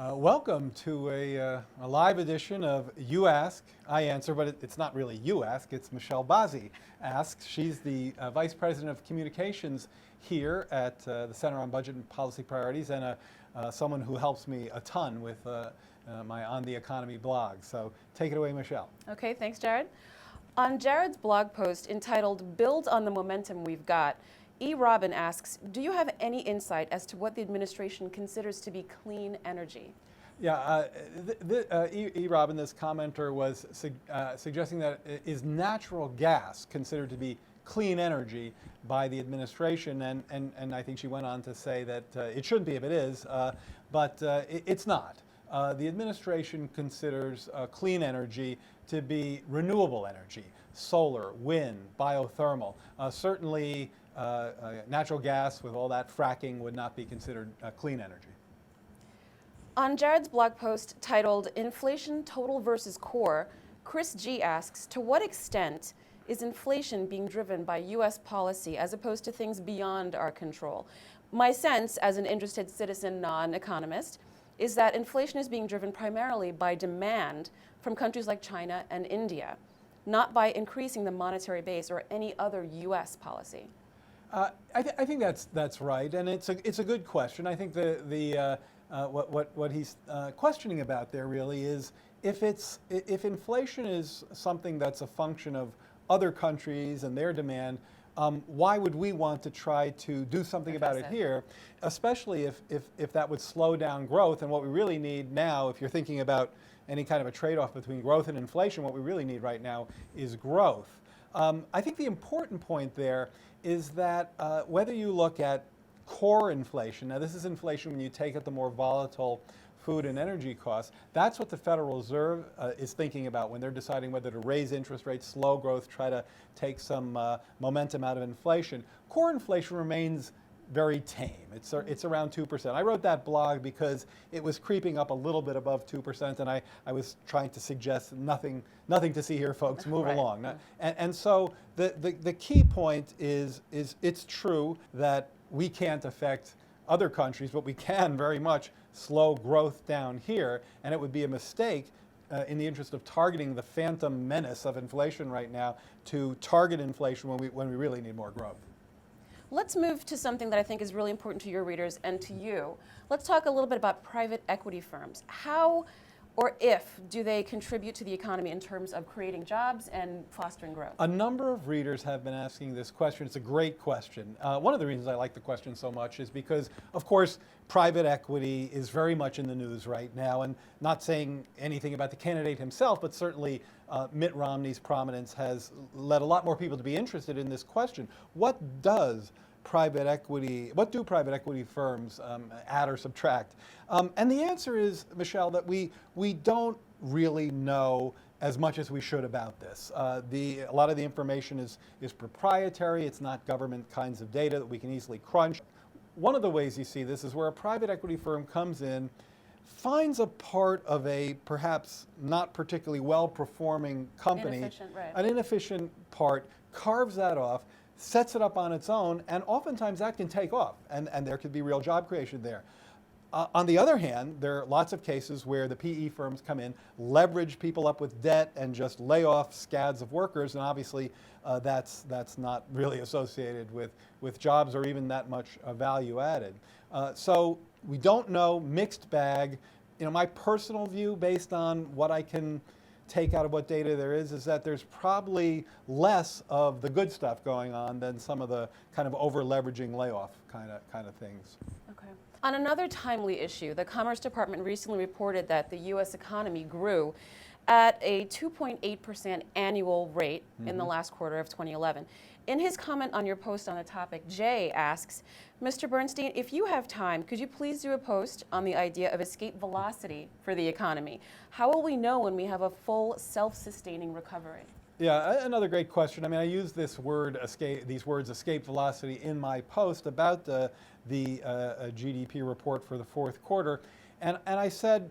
Welcome to a live edition of You Ask, I Answer, but it's not really You Ask, it's Michelle Bazzi Asks. She's the Vice President of Communications here at the Center on Budget and Policy Priorities, and someone who helps me a ton with my On the Economy blog. So take it away, Michelle. Okay, thanks, Jared. On Jared's blog post entitled Build on the Momentum We've Got, E. Robin asks, do you have any insight as to what the administration considers to be clean energy? Yeah, E. Robin, this commenter, was suggesting that is natural gas considered to be clean energy by the administration, and I think she went on to say that it shouldn't be if it is, but it's not. The administration considers clean energy to be renewable energy, solar, wind, biothermal. Certainly, natural gas with all that fracking would not be considered clean energy. On Jared's blog post titled Inflation Total versus Core, Chris G. asks, to what extent is inflation being driven by U.S. policy as opposed to things beyond our control? My sense, as an interested citizen non-economist, is that inflation is being driven primarily by demand from countries like China and India, not by increasing the monetary base or any other U.S. policy. I think that's right, and it's a good question. I think what he's questioning about there really is if inflation is something that's a function of other countries and their demand, why would we want to try to do something about it here, especially if that would slow down growth? And what we really need now, if you're thinking about any kind of a trade-off between growth and inflation, what we really need right now is growth. I think the important point there is that whether you look at core inflation, now this is inflation when you take out the more volatile food and energy costs, that's what the Federal Reserve is thinking about when they're deciding whether to raise interest rates, slow growth, try to take some momentum out of inflation. Core inflation remains very tame. It's around 2%. I wrote that blog because it was creeping up a little bit above 2%, and I was trying to suggest nothing to see here, folks, move right. along. And so the key point is it's true that we can't affect other countries, but we can very much slow growth down here, and it would be a mistake in the interest of targeting the phantom menace of inflation right now to target inflation when we really need more growth. Let's move to something that I think is really important to your readers and to you. Let's talk a little bit about private equity firms. How or if do they contribute to the economy in terms of creating jobs and fostering growth? A number of readers have been asking this question. It's a great question. One of the reasons I like the question so much is because, of course, private equity is very much in the news right now, and not saying anything about the candidate himself, but certainly Mitt Romney's prominence has led a lot more people to be interested in this question. What do private equity firms add or subtract? And the answer is, Michelle, that we don't really know as much as we should about this. A lot of the information is proprietary. It's not government kinds of data that we can easily crunch. One of the ways you see this is where a private equity firm comes in, finds a part of a perhaps not particularly well-performing company, an inefficient part, carves that off, sets it up on its own, and oftentimes that can take off, and there could be real job creation there. On the other hand, there are lots of cases where the PE firms come in, leverage people up with debt, and just lay off scads of workers, and obviously that's not really associated with jobs or even that much value added. So we don't know, mixed bag. My personal view, based on what I can take out of what data there is that there's probably less of the good stuff going on than some of the kind of over-leveraging layoff kind of things. Okay. On another timely issue, the Commerce Department recently reported that the U.S. economy grew at a 2.8% annual rate in the last quarter of 2011. In his comment on your post on the topic, Jay asks, Mr. Bernstein, if you have time, could you please do a post on the idea of escape velocity for the economy? How will we know when we have a full self-sustaining recovery? Yeah, another great question. I mean, I use these words escape velocity in my post about the GDP report for the fourth quarter. And I said,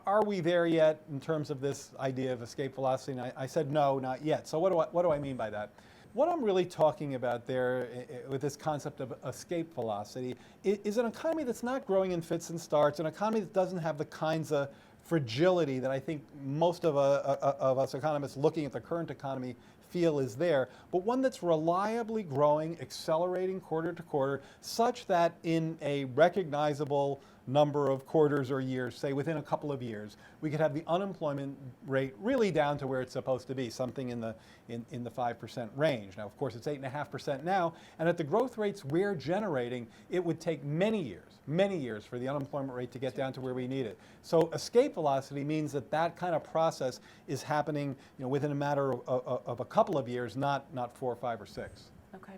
are we there yet in terms of this idea of escape velocity? And I said, no, not yet. So what do I mean by that? What I'm really talking about there with this concept of escape velocity is an economy that's not growing in fits and starts, an economy that doesn't have the kinds of fragility that I think most of us economists looking at the current economy feel is there, but one that's reliably growing, accelerating quarter to quarter, such that in a recognizable number of quarters or years, say within a couple of years, we could have the unemployment rate really down to where it's supposed to be, something in the 5% range. Now, of course, it's 8.5% now, and at the growth rates we're generating, it would take many years for the unemployment rate to get down to where we need it. So escape velocity means that that kind of process is happening, within a matter of a couple of years, not 4, 5, or 6. Okay.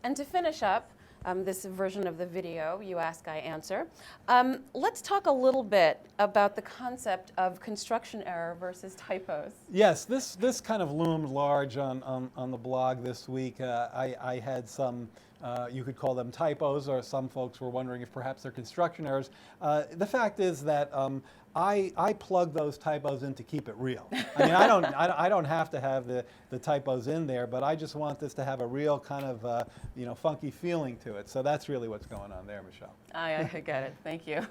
And to finish up, this version of the video, you ask, I answer. Let's talk a little bit about the concept of construction error versus typos. Yes, this kind of loomed large on the blog this week. I had some, you could call them typos, or some folks were wondering if perhaps they're construction errors. The fact is that I plug those typos in to keep it real. I mean, I don't have to have the typos in there, but I just want this to have a real kind of funky feeling to it. So that's really what's going on there, Michelle. I get it. Thank you.